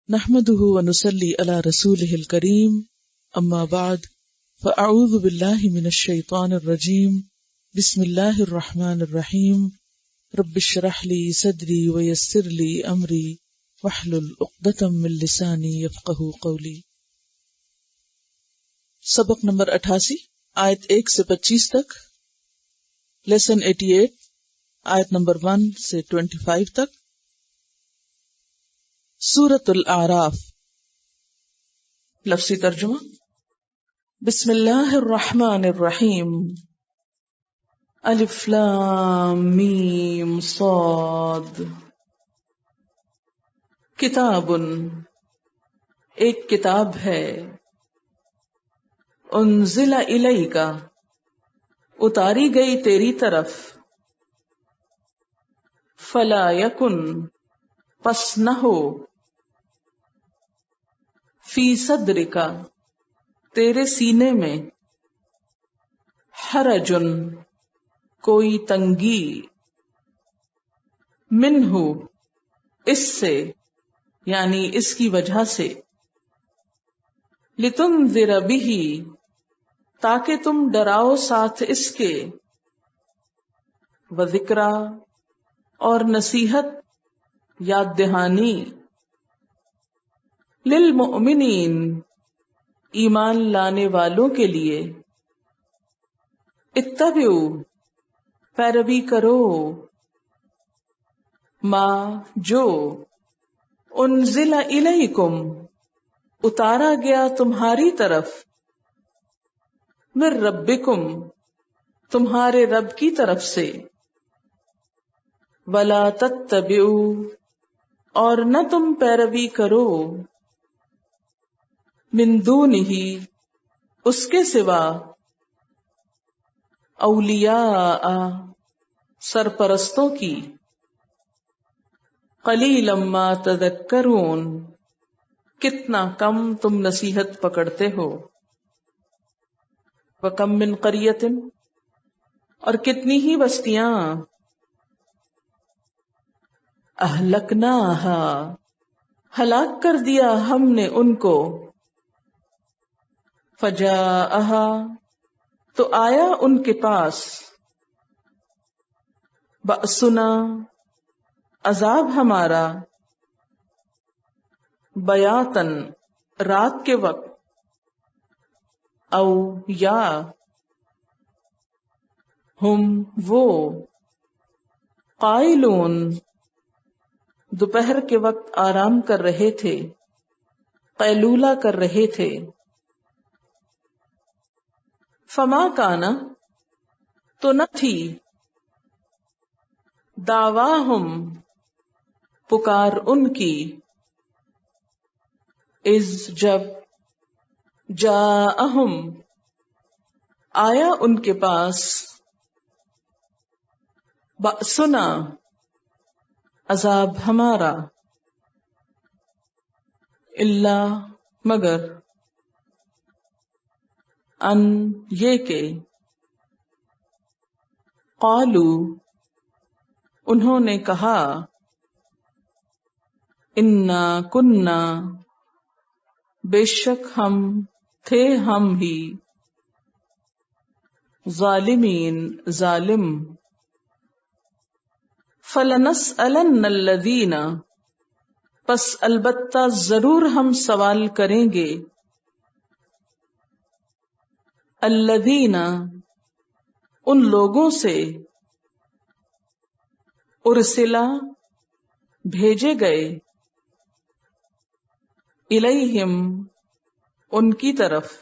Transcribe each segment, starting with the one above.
نحمده ونصلي على رسوله الكريم اما بعد فاعوذ بالله من الشيطان الرجيم بسم الله الرحمن الرحيم رب اشرح لي صدري ويسر لي امري واحلل عقدة من لساني يفقهوا قولي۔ سبق نمبر 88 آیت 1 سے 25 تک، لیسن 88 آیت نمبر 1 سے 25 تک، سورۃ الاعراف۔ لفظی ترجمہ، بسم اللہ الرحمن الرحیم، الف لام میم صاد، کتاب، ایک کتاب ہے، انزل الیک، اتاری گئی تیری طرف، فلا یکن، پس نہ ہو، فی صدرک، تیرے سینے میں، حرجن، کوئی تنگی، منہ، اس سے، یعنی اس کی وجہ سے، لتنذر بہ، تاکہ تم ڈراؤ ساتھ اس کے، وذکریٰ، اور نصیحت، یاد دہانی، للمؤمنین، ایمان لانے والوں کے لیے، اتبعوا، پیروی کرو، ما، جو، انزل الیکم، اتارا گیا تمہاری طرف، من ربکم، تمہارے رب کی طرف سے، ولا تتبعوا، اور نہ تم پیروی کرو، من دونہ، اس کے سوا، اولیاء، سرپرستوں کی، قلیلا ما تذکرون، کتنا کم تم نصیحت پکڑتے ہو، وکم من قریۃ، اور کتنی ہی بستیاں، اہلکناہا، ہلاک کر دیا ہم نے ان کو، فجاءہا، تو آیا ان کے پاس، بأسنا، عذاب ہمارا، بیاتن، رات کے وقت، او، یا، ہم، وہ، قائلون، دوپہر کے وقت آرام کر رہے تھے، قیلولہ کر رہے تھے، فما کانا، تو نہ تھی، دعواہم، پکار ان کی، اذ، جب، جاءہم، آیا ان کے پاس، بأسنا، عذاب ہمارا، الا، مگر، ان، یہ کہ، قالو، انہوں نے کہا، انا کننا، بے شک ہم تھے ہم ہی، ظالمین، ظالم، فلنسألن الذین، پس البتہ ضرور ہم سوال کریں گے، الذین، ان لوگوں سے، ارسلا، بھیجے گئے، الیہم، ان کی طرف،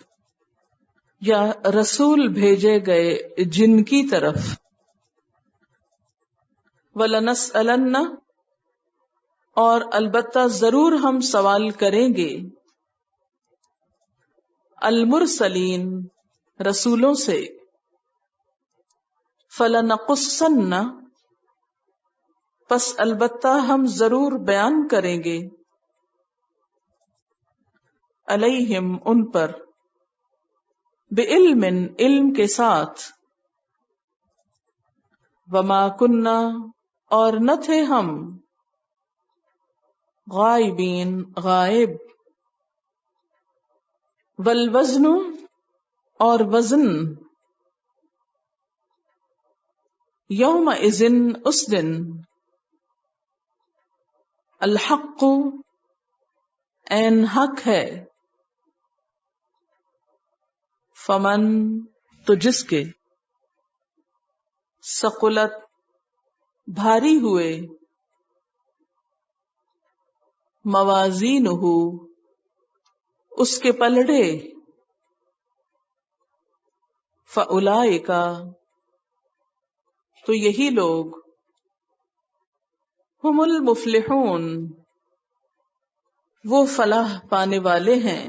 یا رسول بھیجے گئے جن کی طرف، وَلَنَسْأَلَنَّ، اور البتہ ضرور ہم سوال کریں گے، المرسلین، رسولوں سے، فَلَنَقُصَّنَّ، پس البتہ ہم ضرور بیان کریں گے، علیہم، ان پر، بعلم، علم کے ساتھ، وما کننا، اور نہ تھے ہم، غائبین غائب، والوزن اور وزن، یومئذ اس دن، الحق عین حق ہے، فمن تو جس کے، ثقلت بھاری ہوئے، موازینہ اس کے پلڑے، فاولئک تو یہی لوگ، ہم المفلحون وہ فلاح پانے والے ہیں،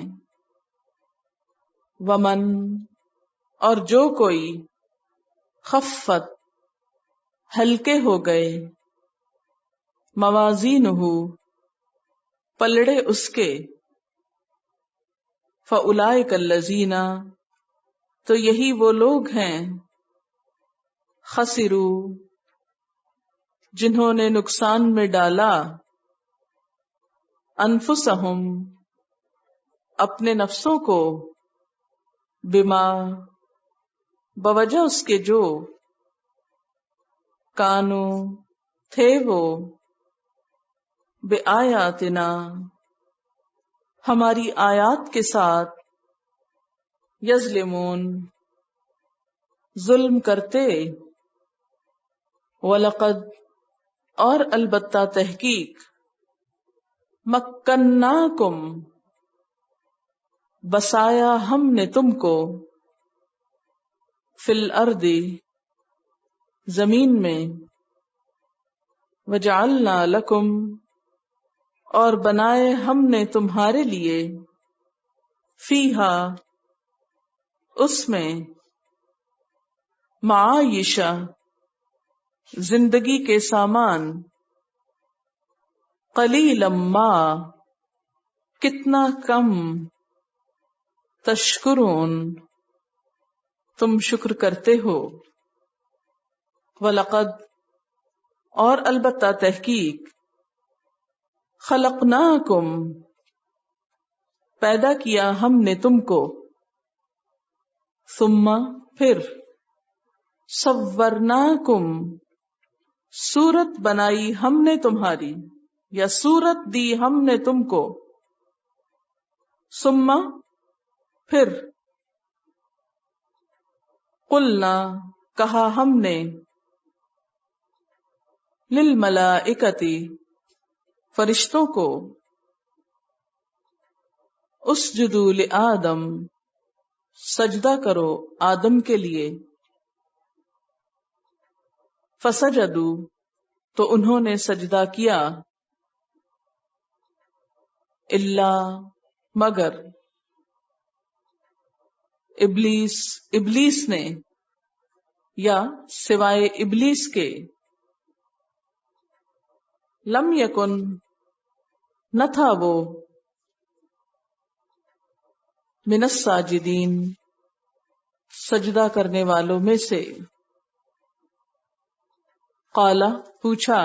ومن اور جو کوئی، خفت ہلکے ہو گئے، موازینہ پلڑے اس کے، فاولئک الذین تو یہی وہ لوگ ہیں، خسروا جنہوں نے نقصان میں ڈالا، انفسہم اپنے نفسوں کو، بما بوجہ اس کے جو، کانو تھے وہ، بآیاتنا ہماری آیات کے ساتھ، یظلمون ظلم کرتے، وَلَقَدْ اور البتہ تحقیق، مَكَّنَّاكُمْ بسایا ہم نے تم کو، فی الارض زمین میں، وجعلنا لکم اور بنائے ہم نے تمہارے لیے، فیہا اس میں، معایشہ زندگی کے سامان، قلیلا ما کتنا کم، تشکرون تم شکر کرتے ہو، وَلَقَدْ اور البتہ تحقیق، خلقناکم پیدا کیا ہم نے تم کو، ثم پھر، صورناکم صورت بنائی ہم نے تمہاری، یا صورت دی ہم نے تم کو، ثم پھر، قلنا کہا ہم نے، للملائکۃ فرشتوں کو، اسجدوا لآدم سجدہ کرو آدم کے لیے، فسجدوا تو انہوں نے سجدہ کیا، الا مگر، ابلیس نے، یا سوائے ابلیس کے، لم یکن نہ تھا وہ، من الساجدین سجدہ کرنے والوں میں سے، قال پوچھا،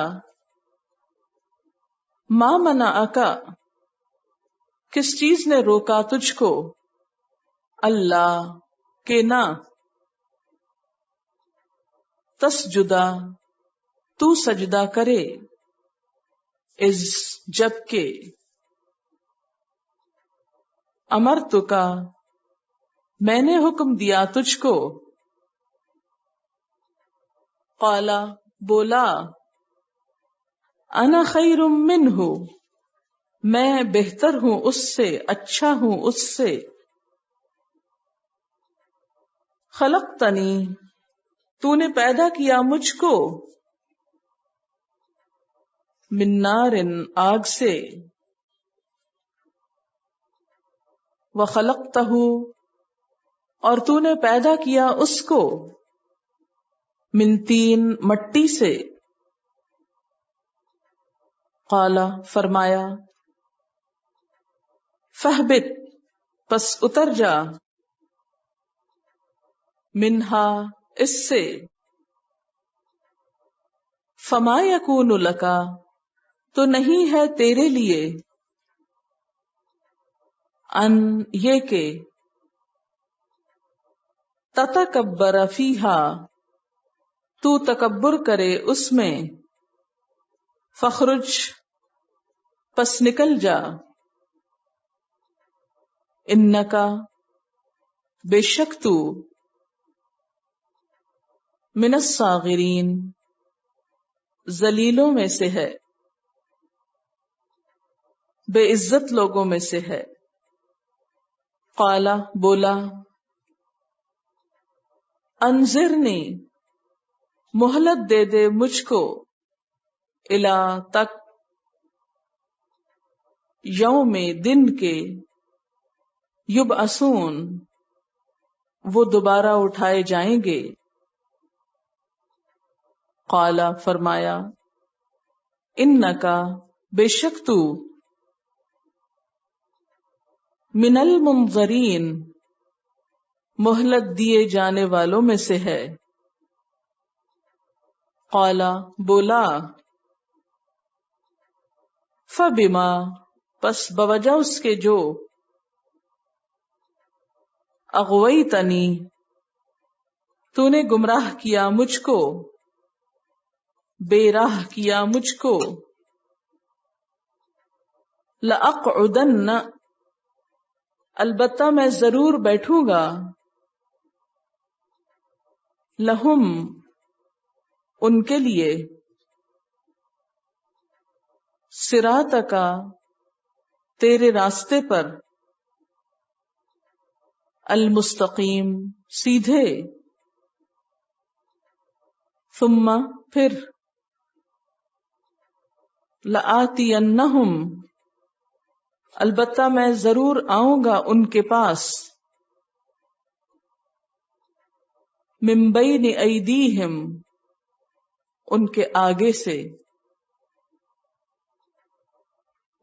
ما منعک کس چیز نے روکا تجھ کو، اللہ کہ نہ، تسجدہ تو سجدہ کرے، از جب کہ، امرتک میں نے حکم دیا تجھ کو، قال بولا، انا خیر منہ میں بہتر ہوں اس سے، اچھا ہوں اس سے، خلقتنی تو نے پیدا کیا مجھ کو، من نار آگ سے، وخلقتہ اور تو نے پیدا کیا اس کو، من طین مٹی سے، قال فرمایا، فاہبط پس اتر جا، منہا اس سے، فما یکون لکا تو نہیں ہے تیرے لیے ان یہ کہ تتکبر فیہا تو تکبر کرے اس میں، فخرج پس نکل جا، انکا بے شک تو، من الصاغرین ذلیلوں میں سے ہے، بے عزت لوگوں میں سے ہے۔ قالا بولا، انذرنی مہلت دے دے مجھ کو، الا تک، یوم دن کے، یبعثون وہ دوبارہ اٹھائے جائیں گے۔ قالا فرمایا، انکا بے شک تو، من المنظرین مہلت دیے جانے والوں میں سے ہے۔ قالا بولا، فبما پس بوجہ اس کے جو، اغویتنی تو نے گمراہ کیا مجھ کو، بے راہ کیا مجھ کو، لأقعدن البتہ میں ضرور بیٹھوں گا، لہم ان کے لیے، صراطکا تیرے راستے پر، المستقیم سیدھے، ثم پھر، لآتینہم البتہ میں ضرور آؤں گا ان کے پاس، من بین ایدیہم ان کے آگے سے،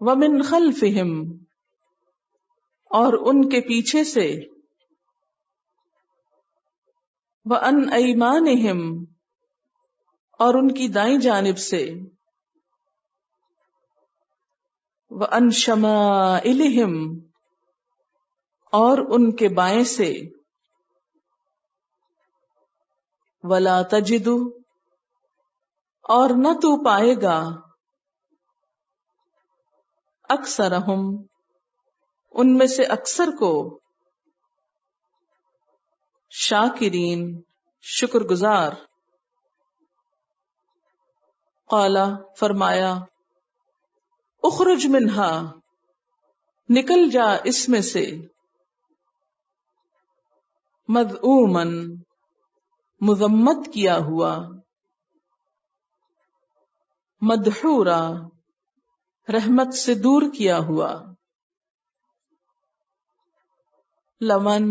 ومن خلفہم اور ان کے پیچھے سے، وعن ایمانہم اور ان کی دائیں جانب سے، وعن شمائلہم اور ان کے بائیں سے، ولا تجد اور نہ تو پائے گا، اکثرہم ان میں سے اکثر کو، شاکرین شکر گزار۔ قالا فرمایا، اخرج منہا نکل جا اس میں سے، مذءومن مذمت کیا ہوا، مدحورا رحمت سے دور کیا ہوا، لمن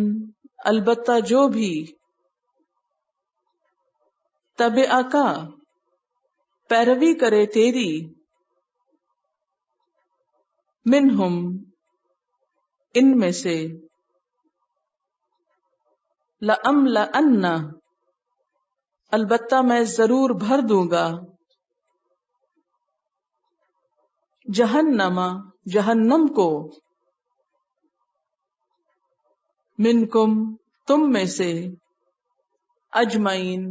البتہ جو بھی، تبعکا پیروی کرے تیری، منہم ان میں سے، لأملأن البتہ میں ضرور بھر دوں گا، جہنم جہنم کو، منکم تم میں سے، اجمعین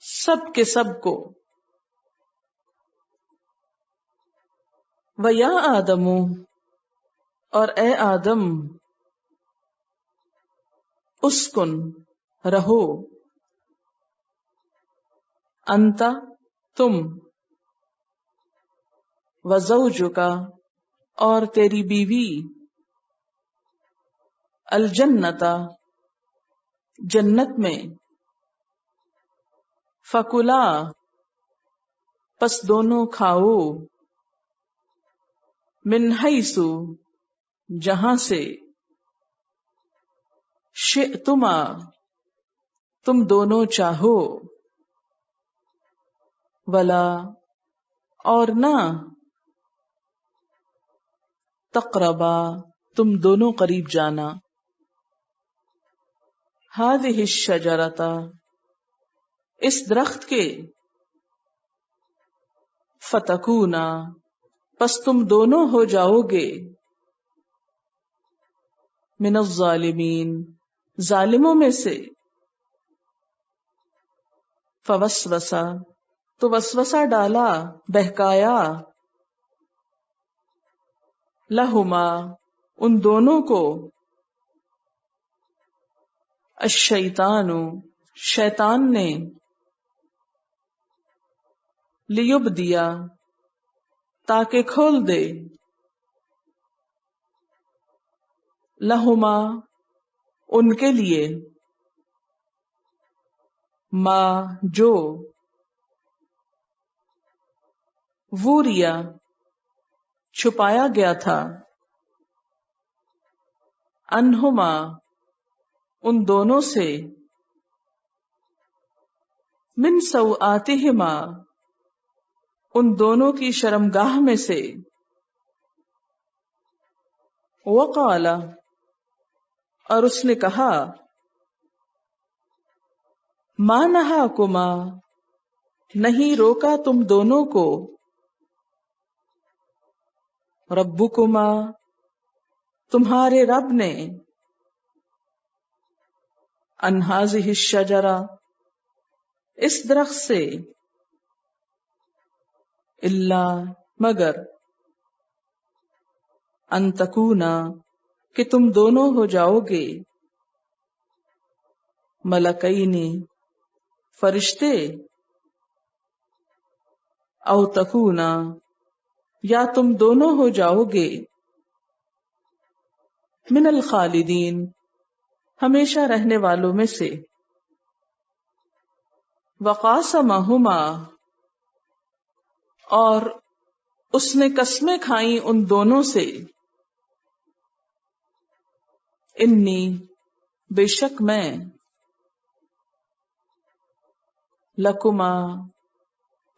سب کے سب کو، ویا آدم اور اے آدم، اسکن رہو، انت تم، وزوجکا اور تیری بیوی، الجنتا جنت میں، فکلا پس دونوں کھاؤ، من حیث جہاں سے، شئتما تم دونوں چاہو، ولا اور نہ، تقربا تم دونوں قریب جانا، ہذہ الشجرۃ اس درخت کے، فتکونا پس تم دونوں ہو جاؤ گے من الظالمین ظالموں میں سے. فوسوسا تو وسوسہ ڈالا، بہکایا، لہما ان دونوں کو، الشیطان شیطان نے، لیبدیا تاکہ کھول دے، لہما ان کے لیے، ما جو، ووریا چھپایا گیا تھا، انہما ان دونوں سے، من سوآتہما ان دونوں کی شرمگاہ میں سے، وقال اور اس نے کہا، ما نہاکما نہیں روکا تم دونوں کو، ربکما تمہارے رب نے، ان ہذہ الشجرہ اس درخت سے، الا مگر، ان تکونا کہ تم دونوں ہو جاؤ گے، ملکین فرشتے، او تکونا یا تم دونوں ہو جاؤ گے، من الخالدین ہمیشہ رہنے والوں میں سے. وقاسمہما اور اس نے قسمیں کھائیں ان دونوں سے، انی بے شک میں، لکما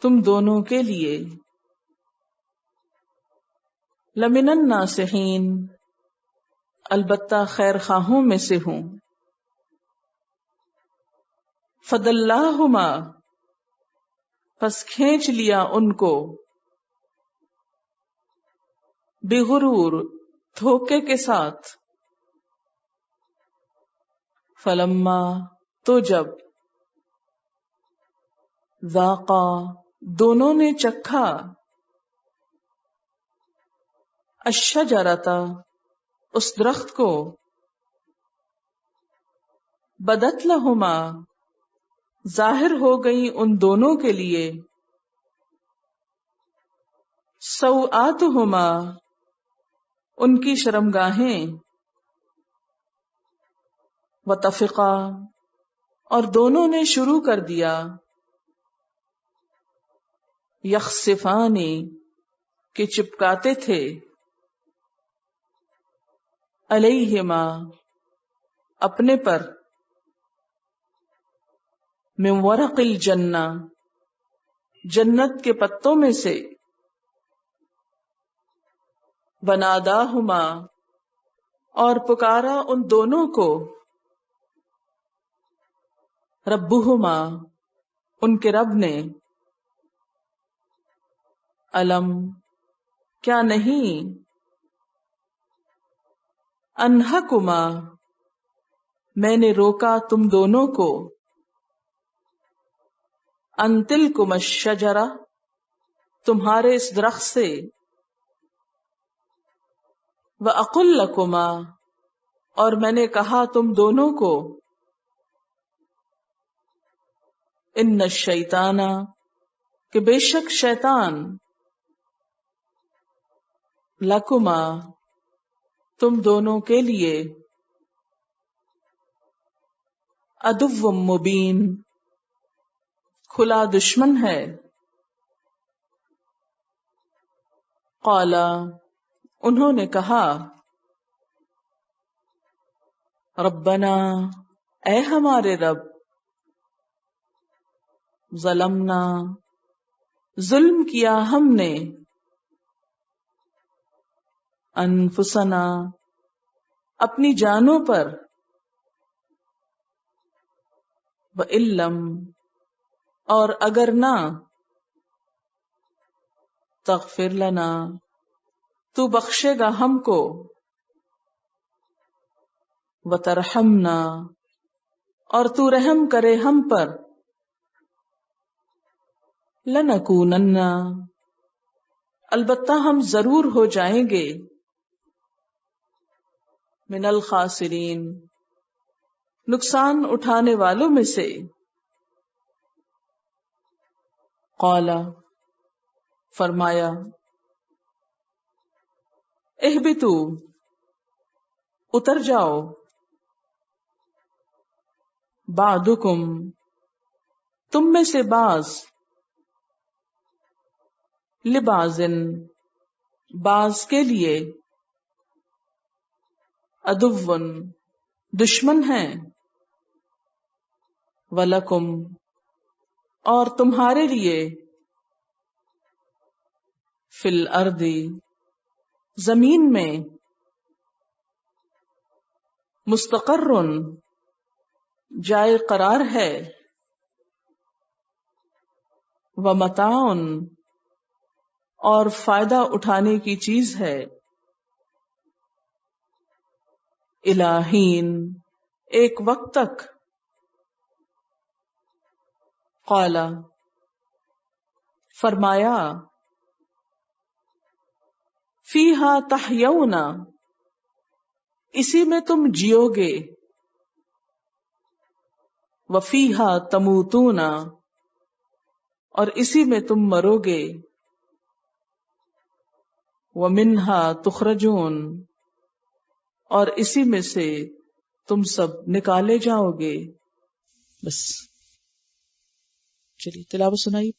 تم دونوں کے لیے، لمن الناصحین البتہ خیر خواہوں میں سے ہوں. فدلاہما پس کھینچ لیا ان کو، بغرور دھوکے کے ساتھ، فلما تو جب، ذاقا دونوں نے چکھا، الشجرۃ اس درخت کو، بدت لہما ظاہر ہو گئی ان دونوں کے لیے، سوآتہما ان کی شرمگاہیں، وطفقا اور دونوں نے شروع کر دیا، یخصفان کہ چپکاتے تھے، علیہما اپنے پر، من ورق الجنہ جنت کے پتوں میں سے، وناداہما اور پکارا ان دونوں کو، ربہما ان کے رب نے، الم کیا نہیں، انہکما میں نے روکا تم دونوں کو، ان تلکما الشجرہ تمہارے اس درخت سے، وَأَقُلْ لَكُمَا اور میں نے کہا تم دونوں کو، ان الشیطان کہ بے شک شیطان، لکما تم دونوں کے لیے، عدو مبین کھلا دشمن ہے. قالا انہوں نے کہا، ربنا اے ہمارے رب، ظلمنا ظلم کیا ہم نے، انفسنا اپنی جانوں پر، وَإِلَّمْ اور اگر نہ، تغفر لنا تو بخشے گا ہم کو، وترحمنا، اور تو رحم کرے ہم پر، لنکونن، البتہ ہم ضرور ہو جائیں گے، من الخاسرین، نقصان اٹھانے والوں میں سے۔ قال، فرمایا، اہبطوا، اتر جاؤ، بعضکم، تم میں سے بعض، لبعض، بعض کے لیے، عدو، دشمن ہیں، ولکم، اور تمہارے لیے، فی الارض، زمین میں، مستقر، جائے قرار ہے، ومتاع، اور فائدہ اٹھانے کی چیز ہے، الی حین، ایک وقت تک۔ قال، فرمایا، فیہا تحیون، اسی میں تم جیو گے، وفیہا تموتون، اور اسی میں تم مرو گے، ومنہا تخرجون، اور اسی میں سے تم سب نکالے جاؤ گے۔ بس، چلیے تلاوت سنائی۔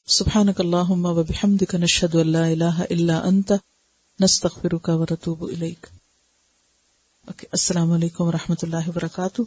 سبحانک اللہم و بحمدک نشہد ان لا الہ الا انت نستغفرک و نتوب الیک. السلام علیکم و رحمۃ اللہ وبرکاتہ.